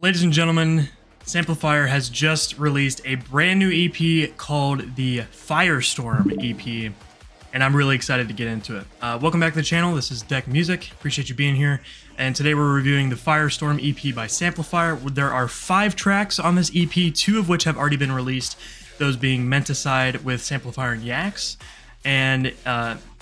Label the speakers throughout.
Speaker 1: Ladies and gentlemen, Samplifire has just released a brand new EP called the FIRESTORM EP, and I'm really excited to get into it. Welcome back to the channel. This is Deck Music. Appreciate you being here. And today we're reviewing the FIRESTORM EP by Samplifire. There are 5 tracks on this EP, 2 of which have already been released, those being Menticide with Samplifire and Yax, and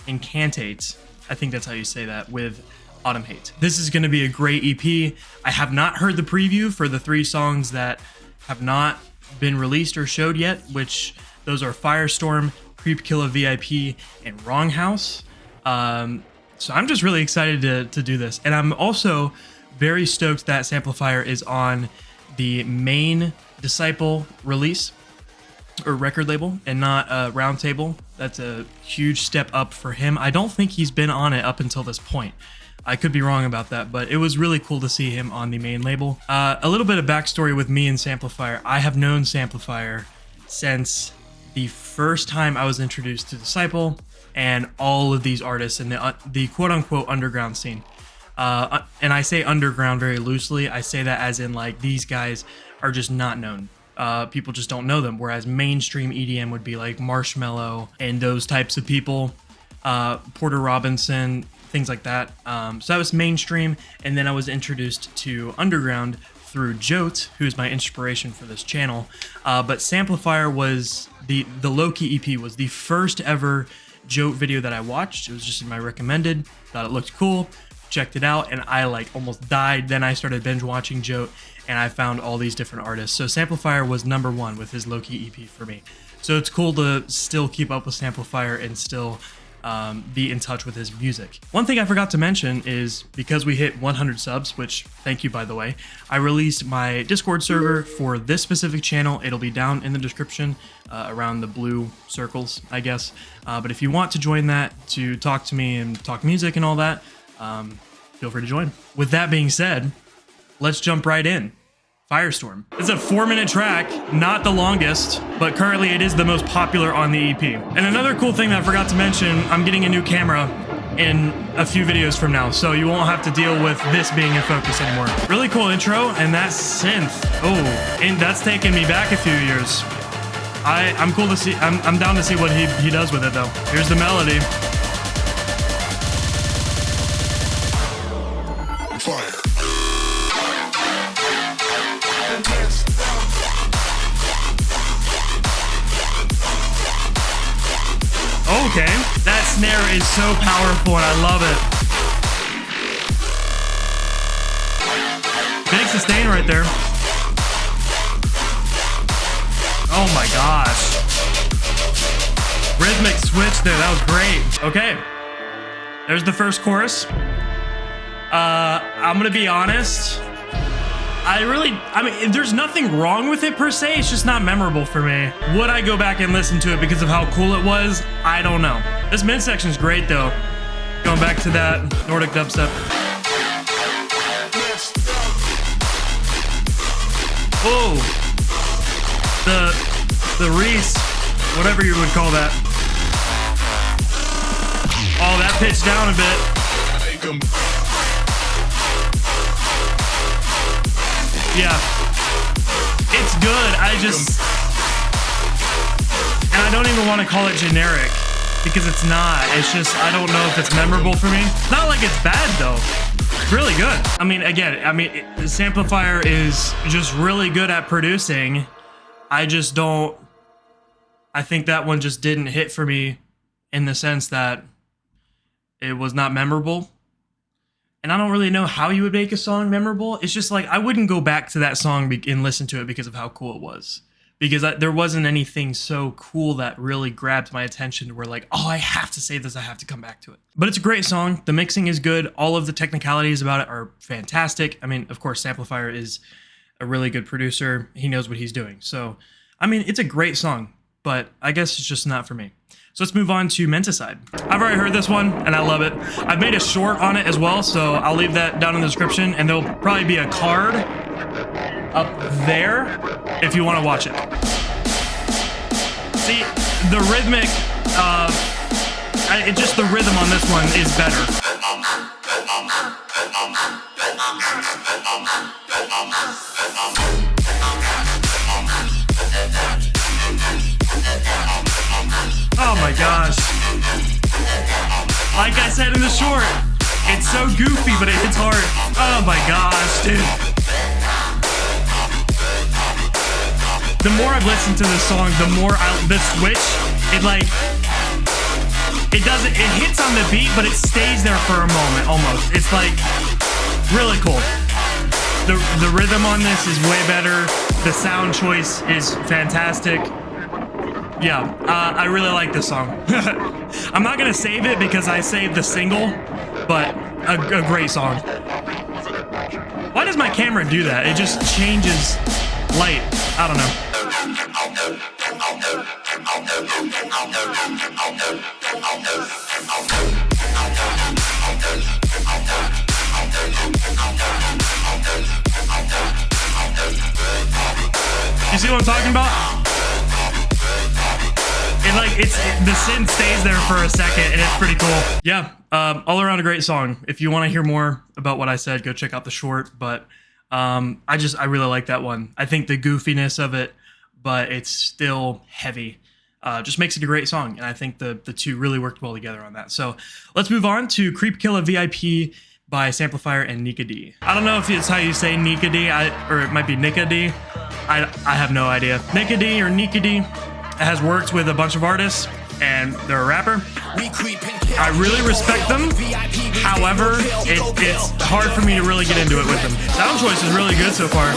Speaker 1: Incantate, I think that's how you say that, with Autumn Hate. This is going to be a great EP. I have not heard the preview for the 3 songs that have not been released or showed yet, which those are FIRESTORM, Creep Killa VIP, and Wrong House. So I'm just really excited to do this. And I'm also very stoked that Samplifire is on the main Disciple release or record label and not a Roundtable. That's a huge step up for him. I don't think he's been on it up until this point. I could be wrong about that, but it was really cool to see him on the main label. A little bit of backstory with me and Samplifire. I have known Samplifire since the first time I was introduced to Disciple and all of these artists in the quote-unquote underground scene. And I say underground very loosely. I say that as in, like, these guys are just not known. People just don't know them, whereas mainstream EDM would be like Marshmello and those types of people, Porter Robinson, things like that. So that was mainstream, and then I was introduced to underground through Jote, who's my inspiration for this channel. But Samplifire was the Loki EP was the first ever Jote video that I watched. It was just in my recommended, thought it looked cool, checked it out, and I like almost died. Then I started binge watching Jote, and I found all these different artists. So Samplifire was #1 with his Loki EP for me. So it's cool to still keep up with Samplifire and still be in touch with his music. One thing I forgot to mention is, because we hit 100 subs, which thank you by the way, I released my Discord server for this specific channel. It'll be down in the description around the blue circles, I guess. But if you want to join that to talk to me and talk music and all that, feel free to join. With that being said, let's jump right in. FIRESTORM. It's a 4-minute track, not the longest, but currently it is the most popular on the EP. And another cool thing that I forgot to mention, I'm getting a new camera in a few videos from now, so you won't have to deal with this being in focus anymore. Really cool intro, and that synth. Oh, and that's taken me back a few years. I'm cool to see. I'm down to see what he does with it though. Here's the melody.
Speaker 2: Fire.
Speaker 1: Okay, that snare is so powerful and I love it. Big sustain right there. Oh my gosh. Rhythmic switch there, that was great. Okay, there's the first chorus. I'm gonna be honest. I mean, there's nothing wrong with it per se, it's just not memorable for me. Would I go back and listen to it because of how cool it was? I don't know. This mid section's great though. Going back to that Nordic dubstep. Oh, the Reese, whatever you would call that. Oh, that pitched down a bit. Yeah, it's good. And I don't even want to call it generic because it's not. It's just, I don't know if it's memorable for me. Not like it's bad though. It's really good. I mean, again, Samplifire is just really good at producing. I think that one just didn't hit for me in the sense that it was not memorable. And I don't really know how you would make a song memorable. It's just like, I wouldn't go back to that song and listen to it because of how cool it was. Because there wasn't anything so cool that really grabbed my attention where like, oh, I have to say this, I have to come back to it. But it's a great song. The mixing is good. All of the technicalities about it are fantastic. I mean, of course, Samplifire is a really good producer. He knows what he's doing. So, I mean, it's a great song, but I guess it's just not for me. So let's move on to Menticide. I've already heard this one, and I love it. I've made a short on it as well, so I'll leave that down in the description, and there'll probably be a card up there if you want to watch it. See, the rhythmic, the rhythm on this one is better. Oh my gosh. Like I said in the short, it's so goofy, but it hits hard. Oh my gosh, dude. The more I've listened to this song, the more the switch, it hits on the beat, but it stays there for a moment almost. It's like really cool. The rhythm on this is way better. The sound choice is fantastic. Yeah, I really like this song. I'm not gonna save it because I saved the single, but a great song. Why does my camera do that? It just changes light. I don't know. You see what I'm talking about? The synth stays there for a second, and it's pretty cool. Yeah, all around a great song. If you want to hear more about what I said, go check out the short. But I really like that one. I think the goofiness of it, but it's still heavy, just makes it a great song. And I think the two really worked well together on that. So let's move on to Creep Killa VIP by Samplifire and Nika D. I don't know if it's how you say Nika D, or it might be Nika D. I have no idea. Nika D or Nika D has worked with a bunch of artists, and they're a rapper. I really respect them. However, it's hard for me to really get into it with them. Sound choice is really good so far.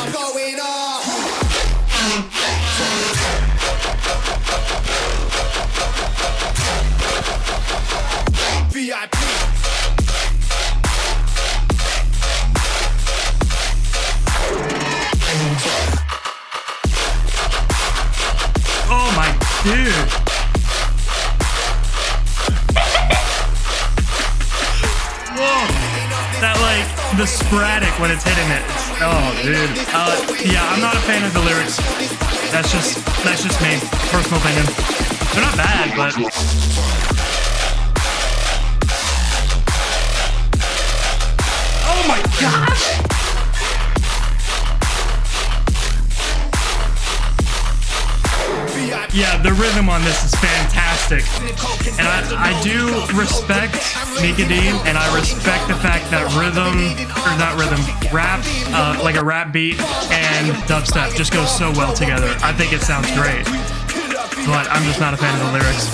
Speaker 1: Oh my dude. Whoa. That the sporadic when it's hitting it. Oh dude. Yeah, I'm not a fan of the lyrics. That's just me. Personal opinion. They're not bad, but oh my gosh! Yeah, the rhythm on this is fantastic. And I do respect Nika D, and I respect the fact that rap, like a rap beat and dubstep just goes so well together. I think it sounds great, but I'm just not a fan of the lyrics.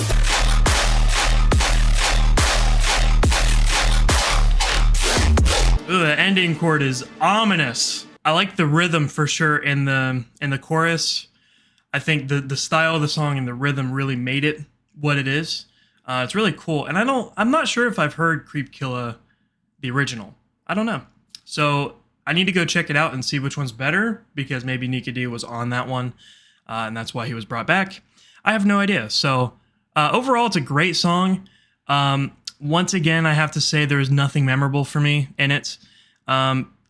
Speaker 1: Ooh, the ending chord is ominous. I like the rhythm for sure in the chorus. I think the style of the song and the rhythm really made it what it is. It's really cool. And I'm not sure if I've heard Creep Killa, the original. I don't know. So I need to go check it out and see which one's better, because maybe Nika D was on that one, and that's why he was brought back. I have no idea. So overall, it's a great song. Once again, I have to say there's nothing memorable for me in it.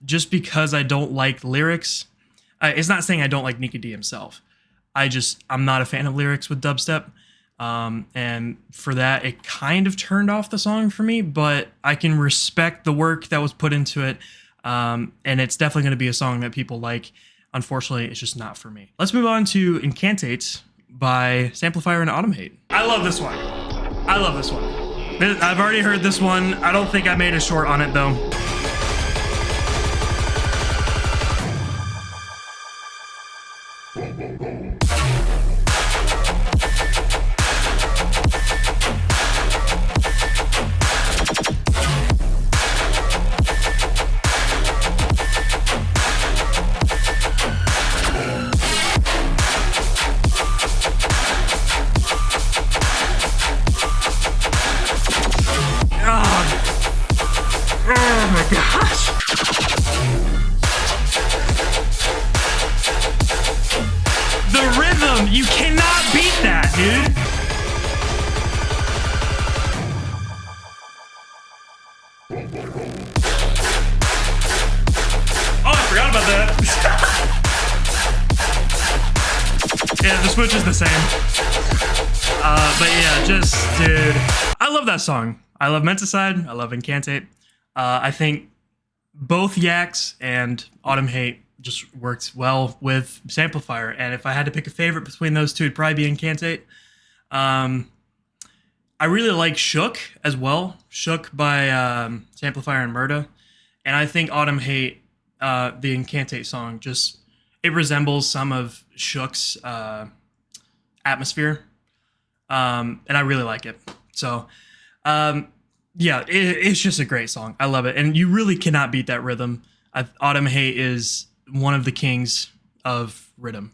Speaker 1: Just because I don't like lyrics. It's not saying I don't like Nika D himself. I'm not a fan of lyrics with dubstep. And for that, it kind of turned off the song for me, but I can respect the work that was put into it. And it's definitely going to be a song that people like. Unfortunately, it's just not for me. Let's move on to Incantate by Samplifire and Automate. I love this one. I love this one. I've already heard this one. I don't think I made a short on it though. Oh my gosh. The rhythm, you cannot beat that, dude. Oh, I forgot about that. Yeah, the switch is the same. But yeah, dude, I love that song. I love Menticide. I love Incantate. I think both Yaks and Autumn Hate just works well with Samplifire. And if I had to pick a favorite between those two, it'd probably be Incantate. I really like Shook as well. Shook by Samplifire and Murda. And I think Autumn Hate, the Incantate song, just it resembles some of Shook's atmosphere. And I really like it. So, yeah, it's just a great song. I love it. And you really cannot beat that rhythm. Autumn Hate is one of the kings of rhythm,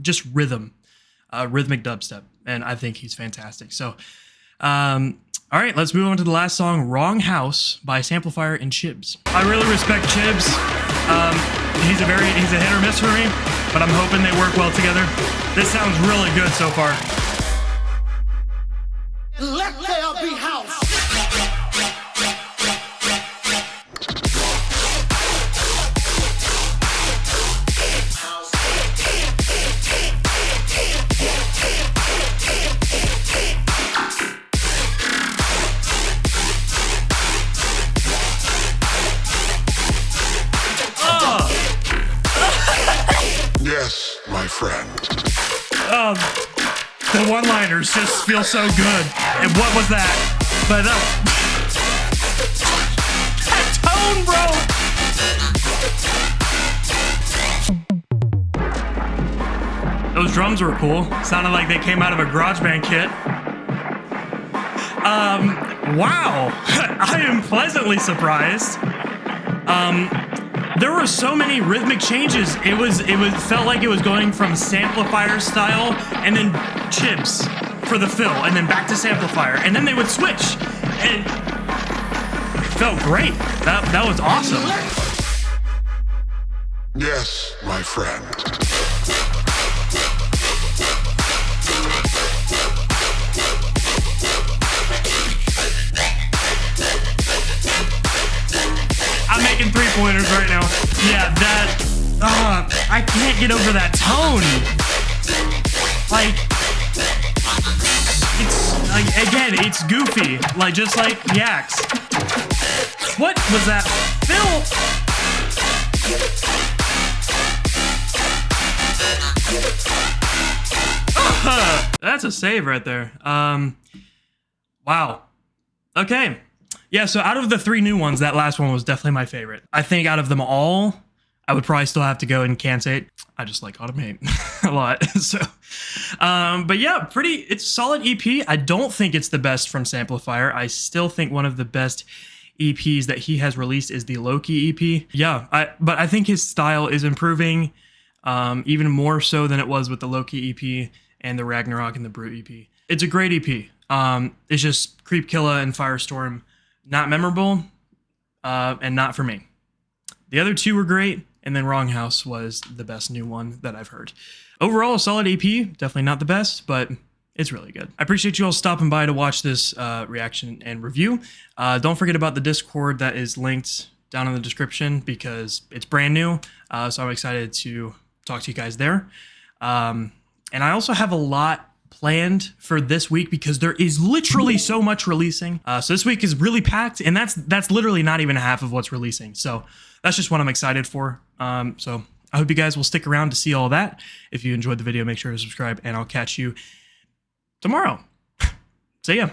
Speaker 1: just rhythm, rhythmic dubstep. And I think he's fantastic. So, all right, let's move on to the last song, Wrong House by Samplifire and Chibs. I really respect Chibs. He's a hit or miss for me, but I'm hoping they work well together. This sounds really good so far.
Speaker 2: Let there be house.
Speaker 3: Yes, my friend.
Speaker 1: The one-liners just feel so good. And what was that? But that tone, bro. Those drums were cool. Sounded like they came out of a GarageBand kit. Wow. I am pleasantly surprised. There were so many rhythmic changes. It felt like it was going from Samplifire style and then Chibs for the fill and then back to Samplifire and then they would switch. And it felt great. That was awesome.
Speaker 3: Yes, my friend.
Speaker 1: I'm making 3-pointers right now. Yeah, I can't get over that tone. Like, it's, like, again, it's goofy. Like, just like Yaks. What was that? Phil? That's a save right there. Wow. Okay. Yeah, so out of the 3 new ones, that last one was definitely my favorite. I think out of them all, I would probably still have to go Incantate. I just like Autumn Hate a lot. So, but yeah, it's a solid EP. I don't think it's the best from Samplifire. I still think one of the best EPs that he has released is the Loki EP. Yeah, but I think his style is improving even more so than it was with the Loki EP and the Ragnarok and the Brute EP. It's a great EP. It's just Creepkilla and Firestorm. Not memorable, and not for me. The other 2 were great, and then Wrong House was the best new one that I've heard. Overall, a solid EP, definitely not the best, but it's really good. I appreciate you all stopping by to watch this reaction and review. Don't forget about the Discord that is linked down in the description because it's brand new, so I'm excited to talk to you guys there. And I also have a lot planned for this week because there is literally so much releasing. So this week is really packed, and that's literally not even half of what's releasing. So that's just what I'm excited for. So I hope you guys will stick around to see all that. If you enjoyed the video, make sure to subscribe, and I'll catch you tomorrow. See ya.